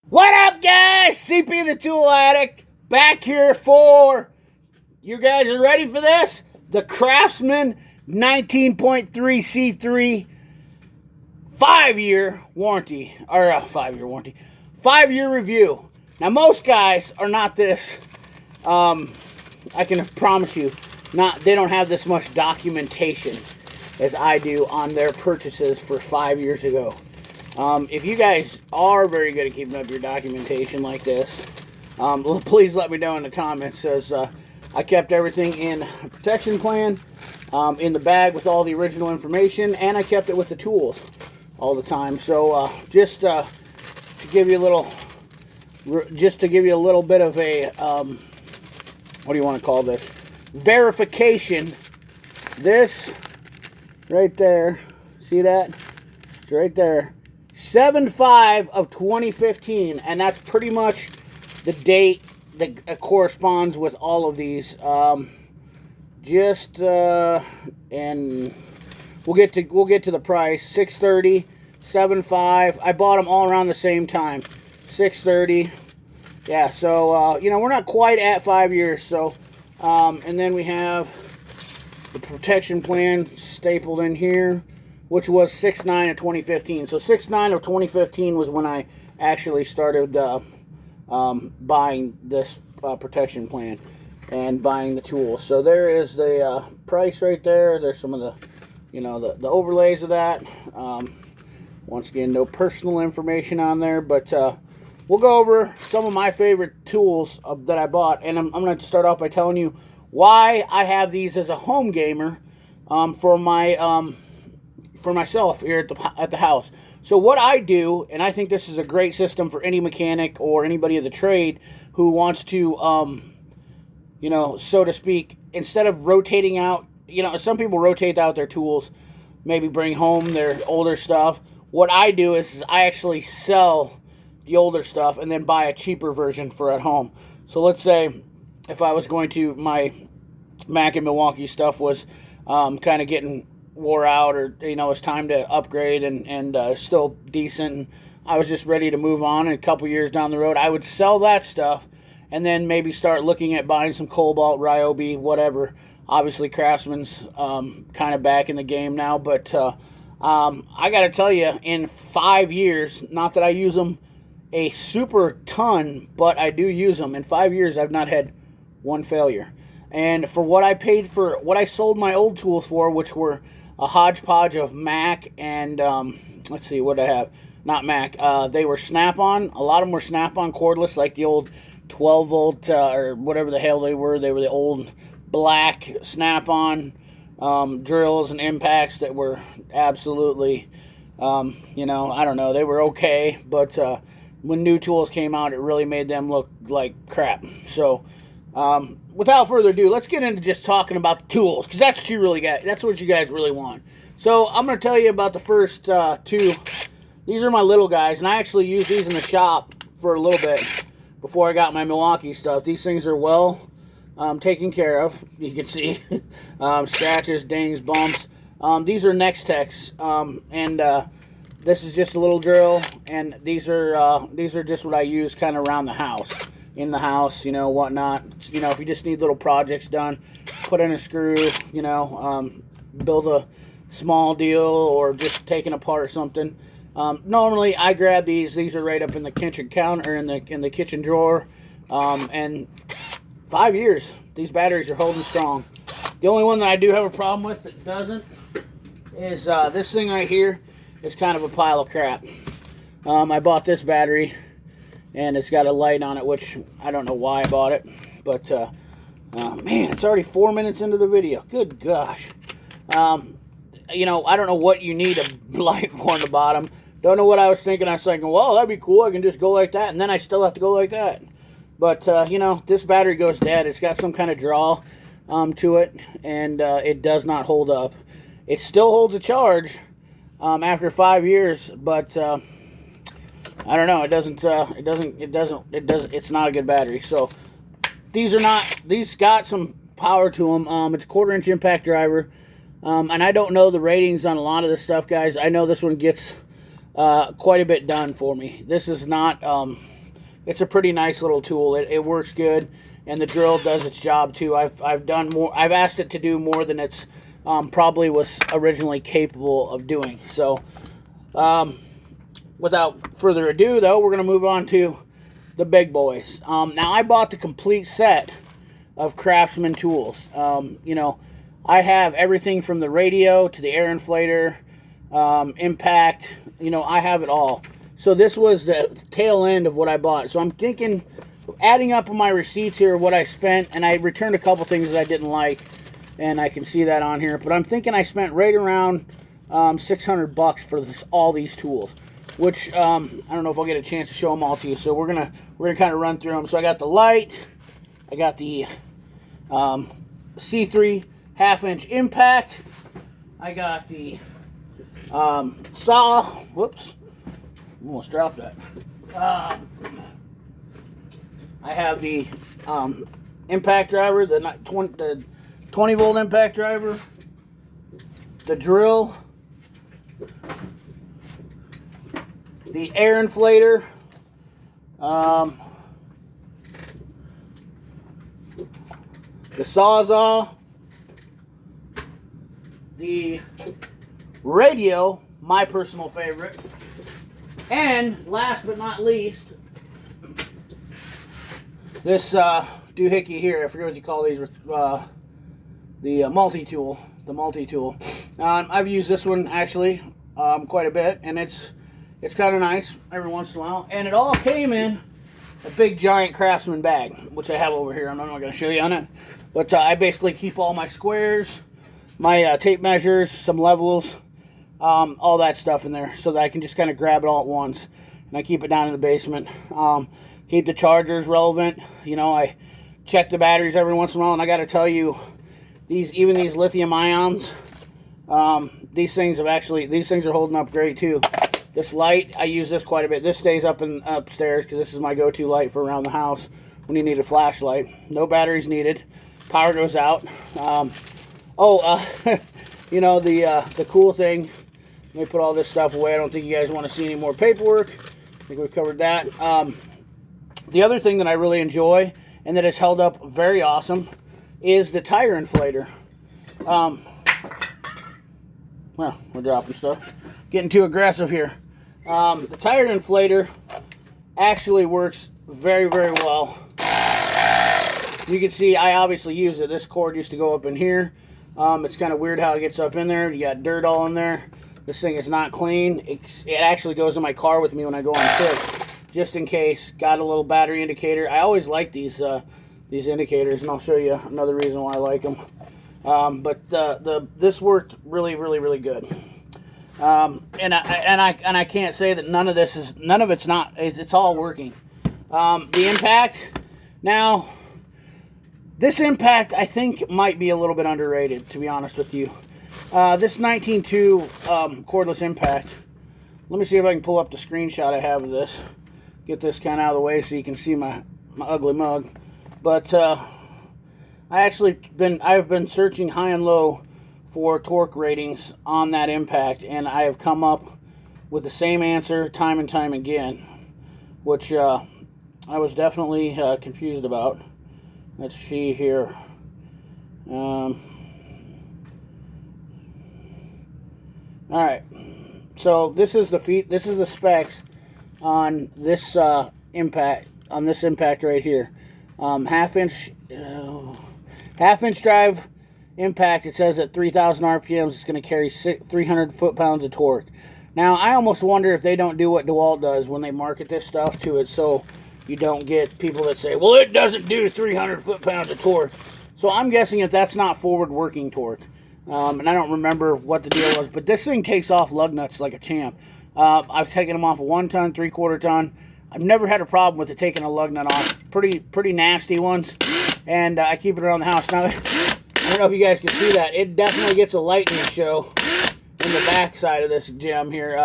What up, guys? CP the Tool Addict back here for, you guys are ready for this? The Craftsman 19.3 C3 5-year warranty, or 5-year warranty, 5-year review. Now, most guys are not this, I can promise you, they don't have this much documentation as I do on their purchases for 5 years ago. If you guys are very good at keeping up your documentation like this, please let me know in the comments, as I kept everything in a protection plan, in the bag with all the original information, and I kept it with the tools all the time. So just to give you a little, bit of a, what do you want to call this? Verification. This right there, see that? It's right there. 7/5 of 2015, and that's pretty much the date that corresponds with all of these. And we'll get to the price. 630, 7/5. I bought them all around the same time. 630. Yeah, so you know, we're not quite at 5 years. So, and then we have the protection plan stapled in here, which was 6/9 of 2015. So 6/9 of 2015 was when I actually started buying this protection plan and buying the tools. So there is the price right there. There's some of the, you know, the overlays of that. Once again, no personal information on there, but we'll go over some of my favorite tools that I bought, and I'm going to start off by telling you why I have these as a home gamer for myself here at the house. So what I do, and I think this is a great system for any mechanic or anybody of the trade who wants to, you know, so to speak, instead of rotating out, you know, some people rotate out their tools, maybe bring home their older stuff. What I do is I actually sell the older stuff and then buy a cheaper version for at home. So let's say if I was going to, my Mac and Milwaukee stuff was kind of getting wore out, or, you know, it's time to upgrade and still decent, and I was just ready to move on, and a couple years down the road I would sell that stuff and then maybe start looking at buying some Cobalt, Ryobi, whatever. Obviously Craftsman's kind of back in the game now, but I gotta tell you, in 5 years, not that I use them a super ton, but I do use them. In 5 years I've not had one failure. And for what I paid for, what I sold my old tools for, which were a hodgepodge of Mac and, let's see, what did I have? Not Mac. They were Snap-on. A lot of them were Snap-on cordless, like the old 12-volt, or whatever the hell they were. They were the old black Snap-on drills and impacts that were absolutely, you know, I don't know. They were okay, but when new tools came out, it really made them look like crap. So, without further ado, let's get into just talking about the tools, because that's what you really got. That's what you guys really want. So I'm going to tell you about the first two. These are my little guys, and I actually used these in the shop for a little bit before I got my Milwaukee stuff. These things are well taken care of. You can see scratches, dings, bumps. These are Nextex, and this is just a little drill, and these are just what I use kind of around the house. In the house, you know, whatnot. You know, if you just need little projects done, put in a screw, you know, build a small deal, or just taking apart something. Normally, I grab these. These are right up in the kitchen counter, in the kitchen drawer. And 5 years, these batteries are holding strong. The only one that I do have a problem with that doesn't is this thing right here is kind of a pile of crap. I bought this battery, and it's got a light on it, which I don't know why I bought it, but man, it's already 4 minutes into the video. Good gosh. You know, I don't know what you need a light for on the bottom. Don't know what I was thinking. I was thinking, well, that'd be cool. I can just go like that, and then I still have to go like that. But you know, this battery goes dead. It's got some kind of draw to it, and it does not hold up. It still holds a charge after 5 years, but I don't know. It's not a good battery. So these got some power to them. It's a 1/4-inch impact driver. And I don't know the ratings on a lot of this stuff, guys. I know this one gets quite a bit done for me. This is not it's a pretty nice little tool. It works good, and the drill does its job too. I've done more. I've asked it to do more than it's probably was originally capable of doing. So, without further ado, though, we're going to move on to the big boys. Now, I bought the complete set of Craftsman tools. You know, I have everything from the radio to the air inflator, impact. You know, I have it all. So this was the tail end of what I bought. So I'm thinking, adding up my receipts here, what I spent, and I returned a couple things that I didn't like, and I can see that on here. But I'm thinking I spent right around $600 for all these tools, which I don't know if I'll get a chance to show them all to you. So we're gonna kind of run through them. So I got the light, I got the C3 1/2-inch impact, I got the saw. Whoops. Almost dropped that. I have the impact driver, the 20 volt impact driver, the drill, the air inflator, the sawzall, the radio, my personal favorite, and last but not least, this doohickey here. I forget what you call these. The multi-tool. The multi-tool. I've used this one actually quite a bit, and it's kind of nice every once in a while. And it all came in a big giant Craftsman bag, which I have over here. I'm not going to show you on it, but I basically keep all my squares, my tape measures, some levels, all that stuff in there, so that I can just kind of grab it all at once. And I keep it down in the basement. Keep the chargers relevant. You know, I check the batteries every once in a while, and I got to tell you, even these lithium ions, these things are holding up great too. This light, I use this quite a bit. This stays upstairs because this is my go-to light for around the house when you need a flashlight. No batteries needed. Power goes out. You know, the cool thing. Let me put all this stuff away. I don't think you guys want to see any more paperwork. I think we've covered that. The other thing that I really enjoy and that has held up very awesome is the tire inflator. Well, we're dropping stuff. Getting too aggressive here. The tire inflator actually works very, very well. You can see I obviously use it. This cord used to go up in here. It's kind of weird how it gets up in there. You got dirt all in there. This thing is not clean. It actually goes in my car with me when I go on trips, just in case. Got a little battery indicator. I always like these indicators, and I'll show you another reason why I like them. But this worked really, really, really good. And I can't say that none of it's not. It's all working. The impact. Now, this impact I think might be a little bit underrated, to be honest with you. This 19.2 cordless impact. Let me see if I can pull up the screenshot I have of this. Get this kind of out of the way so you can see my ugly mug. But I've been searching high and low for torque ratings on that impact, and I have come up with the same answer time and time again, which I was definitely confused about. Let's see here. All right, so this is the specs on this impact right here. Half-inch drive impact. It says at 3,000 RPMs, it's going to carry 300 foot-pounds of torque. Now, I almost wonder if they don't do what DeWalt does when they market this stuff to it, so you don't get people that say, well, it doesn't do 300 foot-pounds of torque. So I'm guessing if that's not forward-working torque. And I don't remember what the deal was, but this thing takes off lug nuts like a champ. I've taken them off a 1 ton, 3/4 ton. I've never had a problem with it taking a lug nut off. Pretty nasty ones, and I keep it around the house. Now, I don't know if you guys can see that. It definitely gets a lightning show in the back side of this gem here.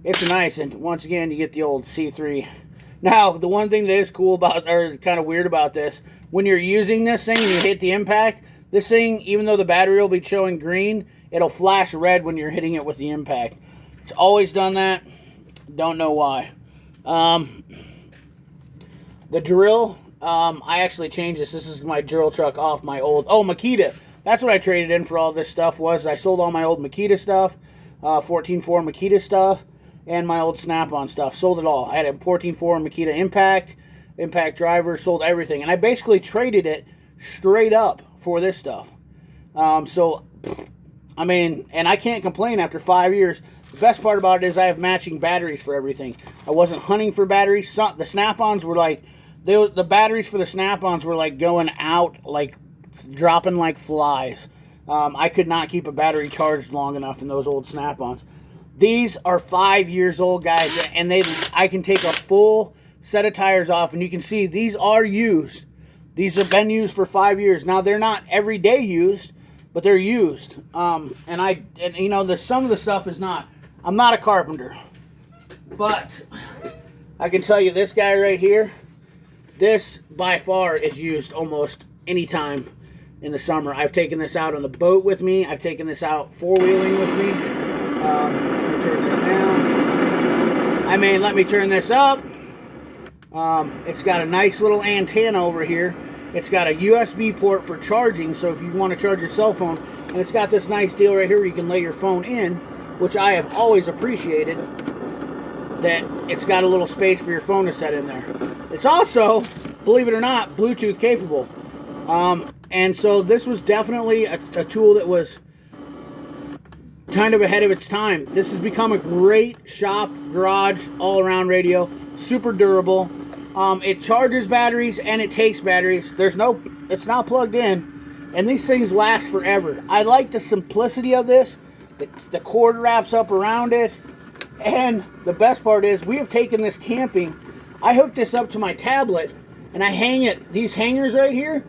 It's nice, and once again, you get the old C3. Now, the one thing that is cool about, or kind of weird about this, when you're using this thing and you hit the impact, this thing, even though the battery will be showing green, it'll flash red when you're hitting it with the impact. It's always done that. Don't know why. The drill, I actually changed this. This is my drill truck off my old... Oh, Makita. That's what I traded in for all this stuff was. I sold all my old Makita stuff, 14.4 Makita stuff, and my old Snap-on stuff. Sold it all. I had a 14.4 Makita Impact driver, sold everything. And I basically traded it straight up for this stuff. So, I mean, and I can't complain after 5 years. The best part about it is I have matching batteries for everything. I wasn't hunting for batteries. The Snap-ons were like... The batteries for the Snap-ons were like going out, like dropping like flies. I could not keep a battery charged long enough in those old Snap-ons. These are 5 years old, guys, and I can take a full set of tires off, and you can see these are used. These have been used for 5 years. Now, they're not everyday used, but they're used. And you know, some of the stuff is not. I'm not a carpenter, but I can tell you this guy right here, this by far is used almost any time in the summer. I've taken this out on the boat with me. I've taken this out four-wheeling with me. Let me turn this down. I mean, let me turn this up. It's got a nice little antenna over here. It's got a USB port for charging, so if you want to charge your cell phone, and it's got this nice deal right here where you can lay your phone in, which I have always appreciated, that it's got a little space for your phone to set in there. It's also, believe it or not, Bluetooth capable. And so this was definitely a tool that was kind of ahead of its time. This has become a great shop, garage, all-around radio. Super durable. It charges batteries and it takes batteries. It's not plugged in. And these things last forever. I like the simplicity of this. The cord wraps up around it. And the best part is we have taken this camping. I hooked this up to my tablet and I hang it. These hangers right here,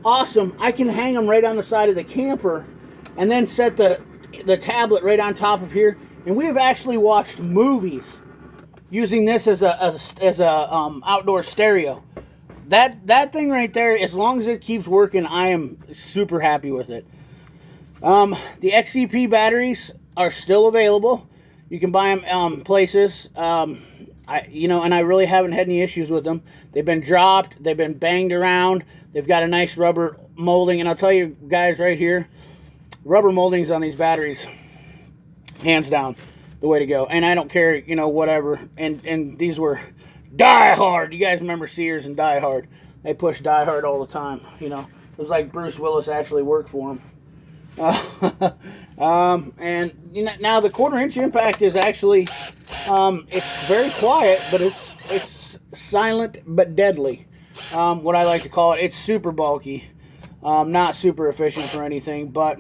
awesome. I can hang them right on the side of the camper and then set the tablet right on top of here. And we have actually watched movies using this as a outdoor stereo. That thing right there, as long as it keeps working, I am super happy with it. The XCP batteries are still available. You can buy them places. And I really haven't had any issues with them. They've been dropped. They've been banged around. They've got a nice rubber molding. And I'll tell you guys right here, rubber moldings on these batteries, hands down, the way to go. And I don't care, whatever. And these were Die Hard. You guys remember Sears and Die Hard? They push Die Hard all the time. It was like Bruce Willis actually worked for them. And now the 1/4-inch impact is actually, it's very quiet, but it's silent but deadly. What I like to call it. It's super bulky, not super efficient for anything, but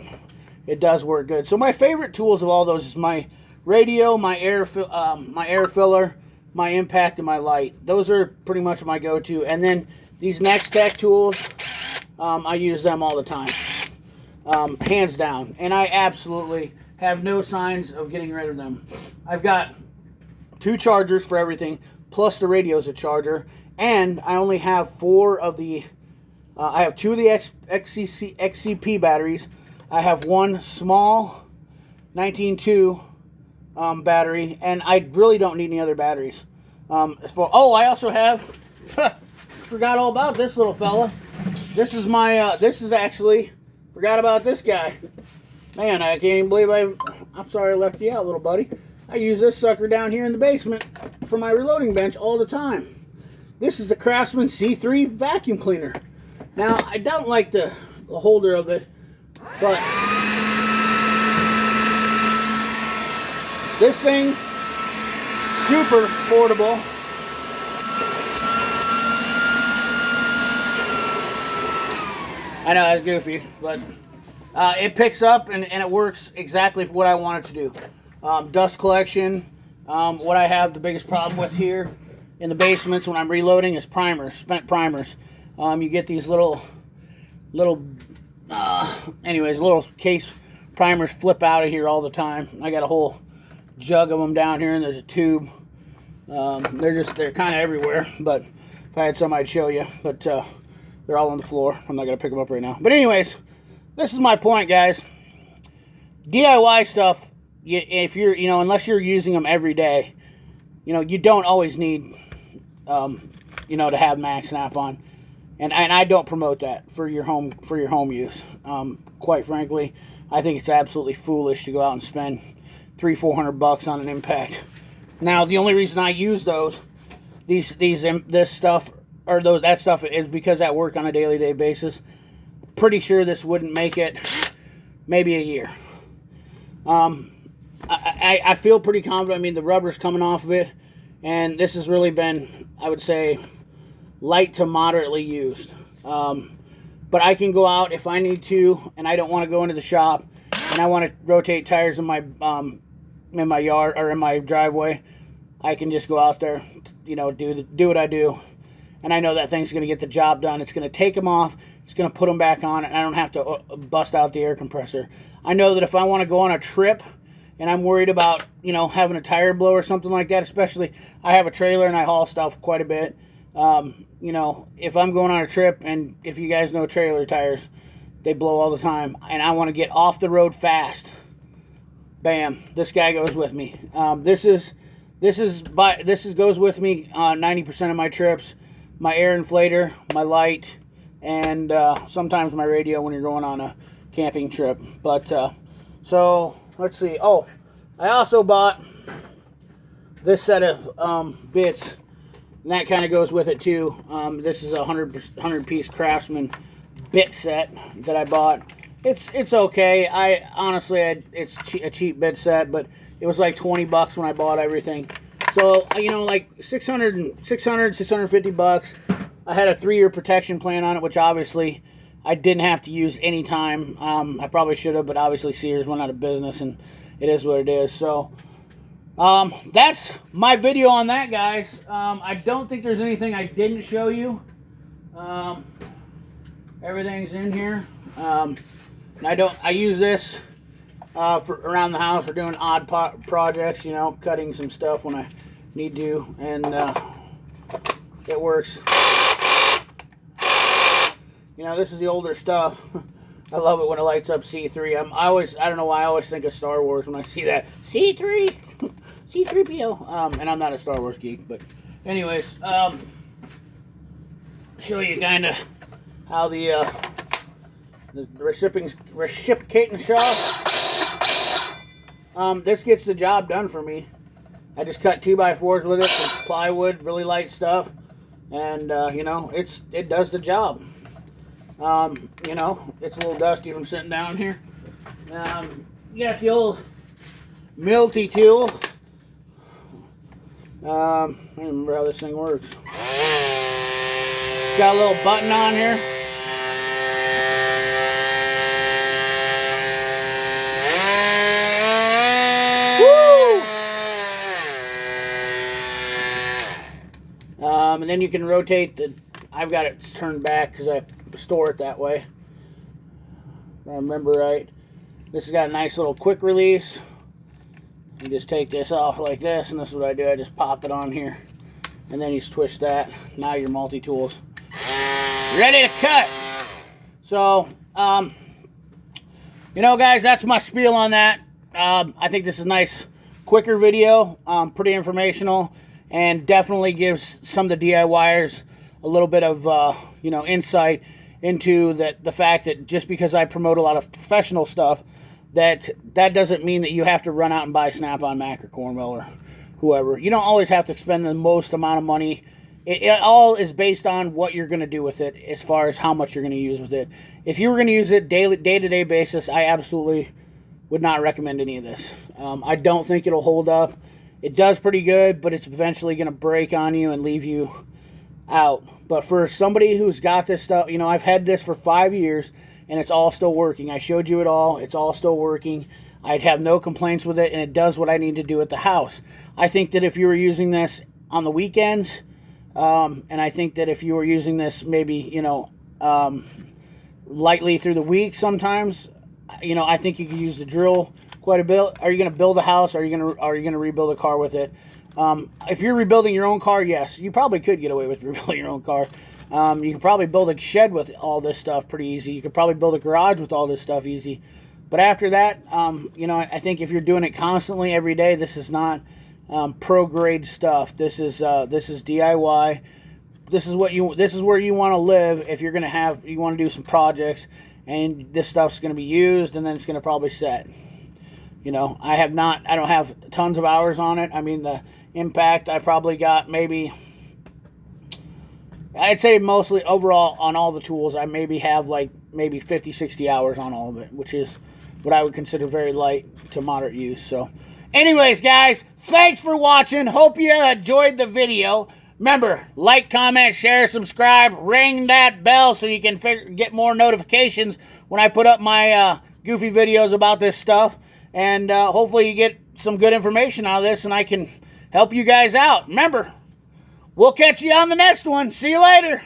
it does work good. So my favorite tools of all those is my radio, my air filler, my impact, and my light. Those are pretty much my go-to. And then these Next Tech tools, I use them all the time. Hands down. And I absolutely have no signs of getting rid of them. I've got 2 chargers for everything, plus the radio's a charger. And I only have 4 of the... I have 2 of the XCP batteries. I have 1 small 19.2 battery. And I really don't need any other batteries. I also have... forgot all about this little fella. This is my... this is actually... Forgot about this guy. Man, I can't even believe I'm sorry I left you out, little buddy. I use this sucker down here in the basement for my reloading bench all the time. This is the Craftsman C3 vacuum cleaner. Now, I don't like the holder of it, but this thing, super portable. I know that's goofy, but it picks up and it works exactly for what I want it to do. Dust collection. What I have the biggest problem with here in the basements when I'm reloading is primers, spent primers. You get these little case primers flip out of here all the time. I got a whole jug of them down here, and there's a tube. They're kind of everywhere, but if I had some, I'd show you. But they're all on the floor. I'm not going to pick them up right now. But anyways, this is my point, guys. DIY stuff, if you're, unless you're using them every day, you know, you don't always need, you know, to have max snap-on. And I don't promote that for your home use. Quite frankly, I think it's absolutely foolish to go out and spend $300-400 on an impact. Now, the only reason I use this stuff or that stuff is because I work on a daily basis. Pretty sure this wouldn't make it maybe a year. I feel pretty confident. I mean, the rubber's coming off of it, and this has really been, I would say, light to moderately used. But I can go out if I need to, and I don't want to go into the shop, and I want to rotate tires in my yard or in my driveway. I can just go out there, you know, do what I do, and I know that thing's going to get the job done. It's going to take them off. It's going to put them back on, and I don't have to bust out the air compressor. I know that if I want to go on a trip, and I'm worried about, you know, having a tire blow or something like that, especially I have a trailer and I haul stuff quite a bit. You know, if I'm going on a trip, and if you guys know trailer tires, they blow all the time, and I want to get off the road fast, bam, this guy goes with me. This goes with me on 90% of my trips. My air inflator, my light, and sometimes my radio when you're going on a camping trip. But so let's see. Oh, I also bought this set of bits. And that kind of goes with it too. This is a 100 piece Craftsman bit set that I bought. It's okay. It's a cheap bit set, but it was like $20 when I bought everything. So, you know, like $650. I had a 3-year protection plan on it, which obviously I didn't have to use any time. I probably should have, but obviously Sears went out of business, and it is what it is. So that's my video on that, guys. I don't think there's anything I didn't show you. Everything's in here. And I use this for around the house for doing odd projects, you know, cutting some stuff when I need to, and it works. You know, this is the older stuff. I love it when it lights up C3. I don't know why I always think of Star Wars when I see that. C3! C3PO. And I'm not a Star Wars geek, but anyways, show you kind of how the reciprocating shop. This gets the job done for me. I just cut 2x4s with it, some plywood, really light stuff, and you know, it does the job. You know, it's a little dusty from sitting down here. You got the old Milty tool. I don't remember how this thing works. Got a little button on here. Woo! And then you can rotate I've got it turned back because I store it that way. If I remember right. This has got a nice little quick release. You just take this off like this, and this is what I do. I just pop it on here, and then you twist that. Now your multi-tool's ready to cut. So, you know, guys, that's my spiel on that. I think this is a nice, quicker video, pretty informational, and definitely gives some of the DIYers a little bit of, you know, insight into the fact that just because I promote a lot of professional stuff, that doesn't mean that you have to run out and buy Snap-on Mac or Cornwell or whoever. You don't always have to spend the most amount of money. It all is based on what you're going to do with it as far as how much you're going to use with it. If you were going to use it day-to-day basis, I absolutely would not recommend any of this. I don't think it'll hold up. It does pretty good, but it's eventually going to break on you and leave you out. But for somebody who's got this stuff, you know, I've had this for 5 years, and it's all still working. I showed you it all. It's all still working. I'd have no complaints with it, and it does what I need to do at the house. I think that if you were using this on the weekends, and I think that if you were using this maybe, you know, lightly through the week sometimes, you know, I think you could use the drill quite a bit. Are you going to build a house? Or are you going to rebuild a car with it? If you're rebuilding your own car, yes, you probably could get away with rebuilding your own car. You could probably build a shed with all this stuff pretty easy. You could probably build a garage with all this stuff easy. But after that, you know, I think if you're doing it constantly every day, this is not pro grade stuff. This is DIY. This is where you want to live if you're gonna you want to do some projects, and this stuff's gonna be used, and then it's gonna probably set. You know, I don't have tons of hours on it. I mean, the impact, I probably got maybe, I'd say mostly overall on all the tools, I maybe have like maybe 50, 60 hours on all of it, which is what I would consider very light to moderate use. So anyways, guys, thanks for watching. Hope you enjoyed the video. Remember, like, comment, share, subscribe, ring that bell so you can get more notifications when I put up my goofy videos about this stuff. And hopefully you get some good information out of this and I can help you guys out. Remember, we'll catch you on the next one. See you later.